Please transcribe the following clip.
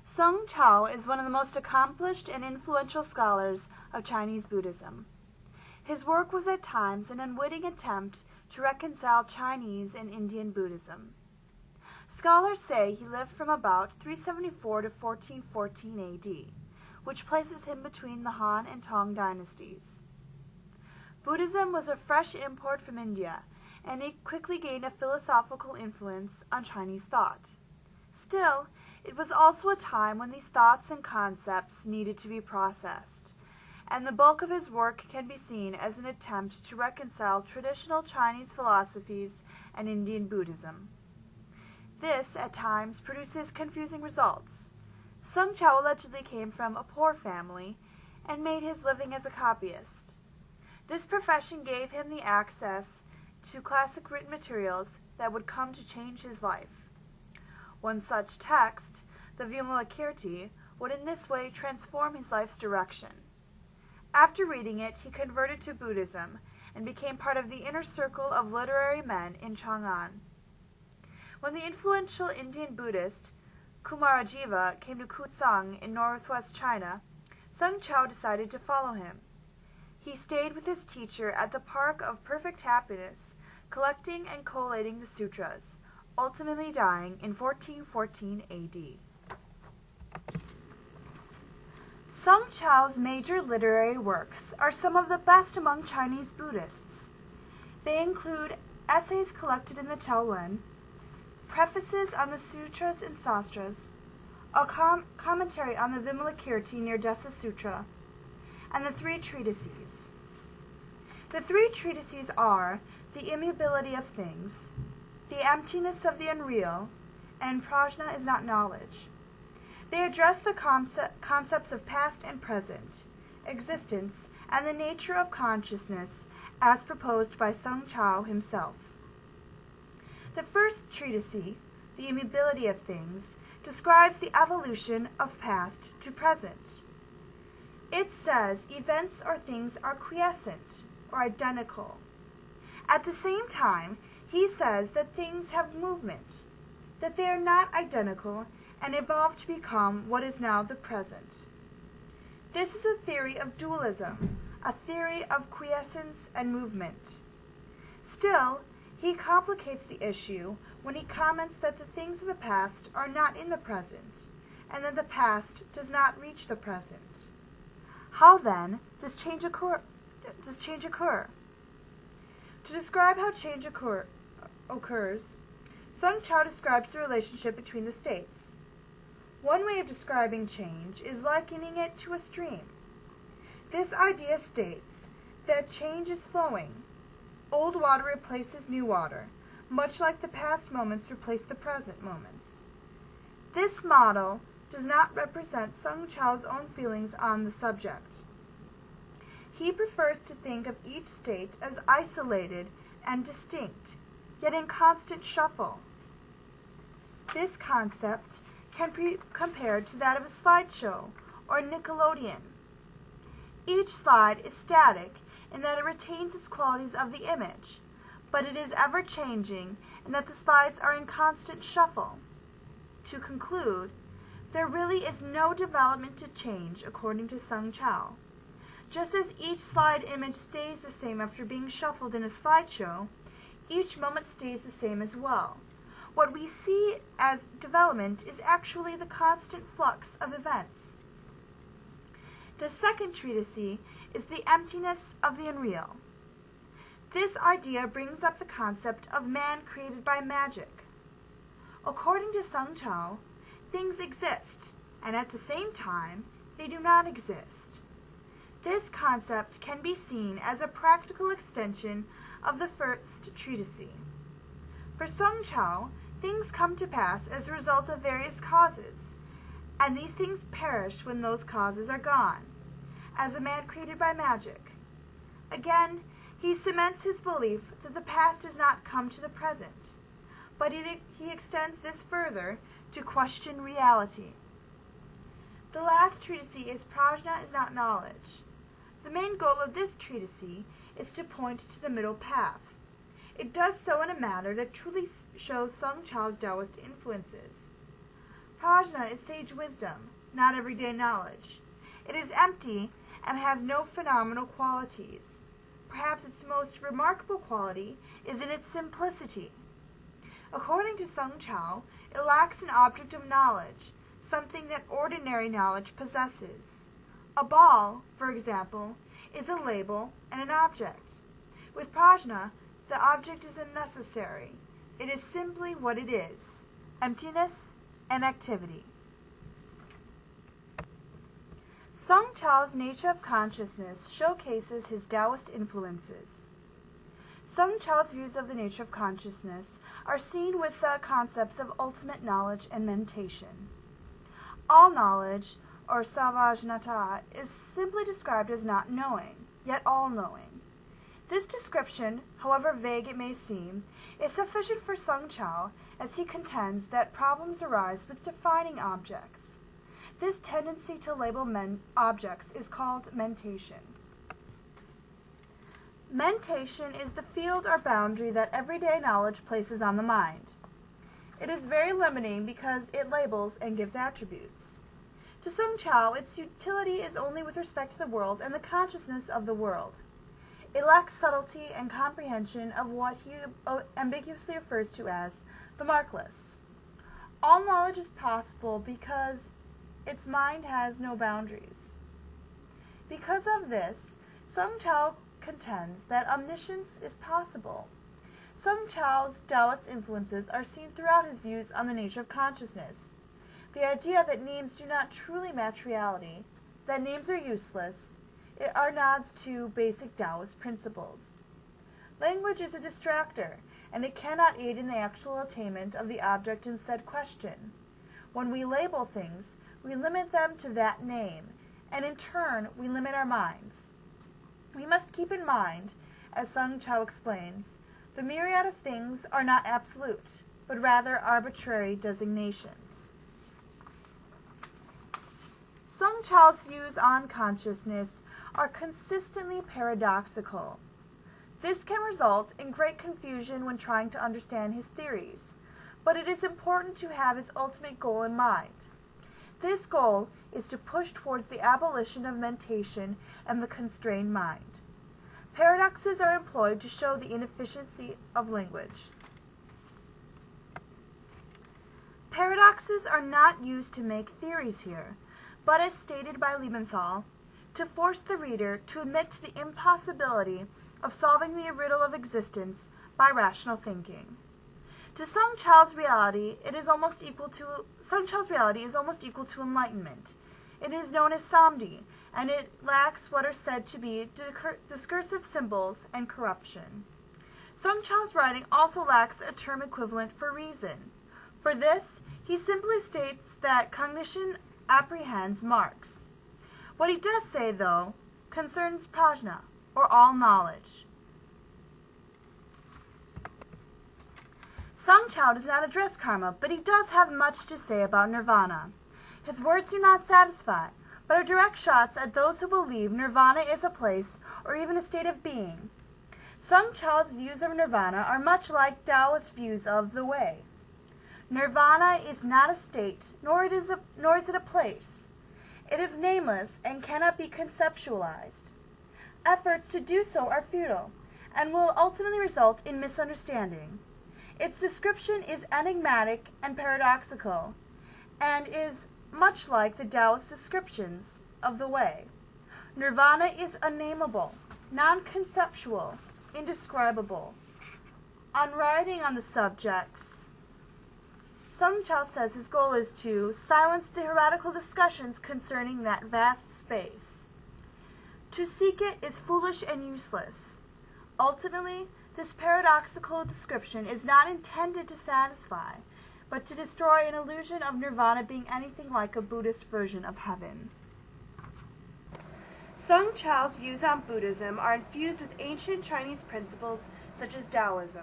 Seng Chao is one of the most accomplished and influential scholars of Chinese Buddhism. His work was at times an unwitting attempt to reconcile Chinese and Indian Buddhism. Scholars say he lived from about 374 to 1414 AD, which places him between the Han and Tang dynasties. Buddhism was a fresh import from India, and it quickly gained a philosophical influence on Chinese thought. Still, it was also a time when these thoughts and concepts needed to be processed, and the bulk of his work can be seen as an attempt to reconcile traditional Chinese philosophies and Indian Buddhism. This, at times, produces confusing results. Seng Chao allegedly came from a poor family and made his living as a copyist. This profession gave him the access to classic written materials that would come to change his life. One such text, the Vimalakirti, would in this way transform his life's direction. After reading it, he converted to Buddhism and became part of the inner circle of literary men in Chang'an. When the influential Indian Buddhist Kumarajiva came to Kuzhang in northwest China, Seng Chao decided to follow him. He stayed with his teacher at the Park of Perfect Happiness, collecting and collating the sutras, ultimately dying in 1414 AD. Seng Chao's major literary works are some of the best among Chinese Buddhists. They include essays collected in the Chaowen, prefaces on the Sutras and Sastras, a commentary on the Vimalakirti Nirdesa Sutra, and the three treatises. The three treatises are The Immuability of Things, The Emptiness of the Unreal, and Prajna is Not Knowledge. They address the concepts of past and present, existence, and the nature of consciousness as proposed by Seng Chao himself. The first treatise, The Immuability of Things, describes the evolution of past to present. It says events or things are quiescent, or identical. At the same time, he says that things have movement, that they are not identical and evolve to become what is now the present. This is a theory of dualism, a theory of quiescence and movement. Still, he complicates the issue when he comments that the things of the past are not in the present, and that the past does not reach the present. How then does change occur? To describe how change occurs, Seng Chao describes the relationship between the states. One way of describing change is likening it to a stream. This idea states that change is flowing. Old water replaces new water, much like the past moments replace the present moments. This model does not represent Seng Chao's own feelings on the subject. He prefers to think of each state as isolated and distinct, yet in constant shuffle. This concept can be compared to that of a slideshow or Nickelodeon. Each slide is static in that it retains its qualities of the image, but it is ever-changing in that the slides are in constant shuffle. To conclude, there really is no development to change according to Seng Chao. Just as each slide image stays the same after being shuffled in a slideshow, each moment stays the same as well. What we see as development is actually the constant flux of events. The second treatise is The Emptiness of the Unreal. This idea brings up the concept of man created by magic. According to Seng Chao, things exist, and at the same time, they do not exist. This concept can be seen as a practical extension of the first treatise. For Seng Chao, things come to pass as a result of various causes, and these things perish when those causes are gone, as a man created by magic. Again, he cements his belief that the past does not come to the present, but he extends this further to question reality. The last treatise is Prajna is Not Knowledge. The main goal of this treatise is to point to the middle path. It does so in a manner that truly shows Seng Chao's Taoist influences. Prajna prajna is sage wisdom, not everyday knowledge. It is empty and has no phenomenal qualities. Perhaps its most remarkable quality is in its simplicity. According to Seng Chao, it lacks an object of knowledge, something that ordinary knowledge possesses. A ball, for example, is a label and an object. With prajna, the object is unnecessary. It is simply what it is, emptiness and activity. Seng Chao's nature of consciousness showcases his Taoist influences. Seng Chao's views of the nature of consciousness are seen with the concepts of ultimate knowledge and mentation. All knowledge, or savajnata, is simply described as not knowing, yet all-knowing. This description, however vague it may seem, is sufficient for Seng Chao, as he contends that problems arise with defining objects. This tendency to label objects is called mentation. Mentation is the field or boundary that everyday knowledge places on the mind. It is very limiting because it labels and gives attributes. To Seng Chao, its utility is only with respect to the world and the consciousness of the world. It lacks subtlety and comprehension of what he ambiguously refers to as the markless. All knowledge is possible because its mind has no boundaries. Because of this, Seng Chao contends that omniscience is possible. Seng Chao's Taoist influences are seen throughout his views on the nature of consciousness. The idea that names do not truly match reality, that names are useless, are nods to basic Taoist principles. Language is a distractor, and it cannot aid in the actual attainment of the object in said question. When we label things, we limit them to that name, and in turn, we limit our minds. We must keep in mind, as Seng Chao explains, the myriad of things are not absolute, but rather arbitrary designations. Seng Chao's views on consciousness are consistently paradoxical. This can result in great confusion when trying to understand his theories, but it is important to have his ultimate goal in mind. This goal is to push towards the abolition of mentation and the constrained mind. Paradoxes are employed to show the inefficiency of language. Paradoxes are not used to make theories here, but as stated by Liebenthal, to force the reader to admit to the impossibility of solving the riddle of existence by rational thinking. To Seng Chao's reality, is almost equal to enlightenment. It is known as samdi, and it lacks what are said to be discursive symbols and corruption. Seng Chao's writing also lacks a term equivalent for reason. For this, he simply states that cognition apprehends marks. What he does say, though, concerns prajna, or all knowledge. Seng Chao does not address karma, but he does have much to say about nirvana. His words do not satisfy, but are direct shots at those who believe nirvana is a place or even a state of being. Seng Chao's views of nirvana are much like Taoist views of the way. Nirvana is not a state, nor is it a place. It is nameless and cannot be conceptualized. Efforts to do so are futile, and will ultimately result in misunderstanding. Its description is enigmatic and paradoxical, and is much like the Taoist descriptions of the way. Nirvana is unnameable, non-conceptual, indescribable. On writing on the subject, Seng Chao says his goal is to silence the heretical discussions concerning that vast space. To seek it is foolish and useless. Ultimately, this paradoxical description is not intended to satisfy, but to destroy an illusion of nirvana being anything like a Buddhist version of heaven. Seng Chao's views on Buddhism are infused with ancient Chinese principles such as Daoism.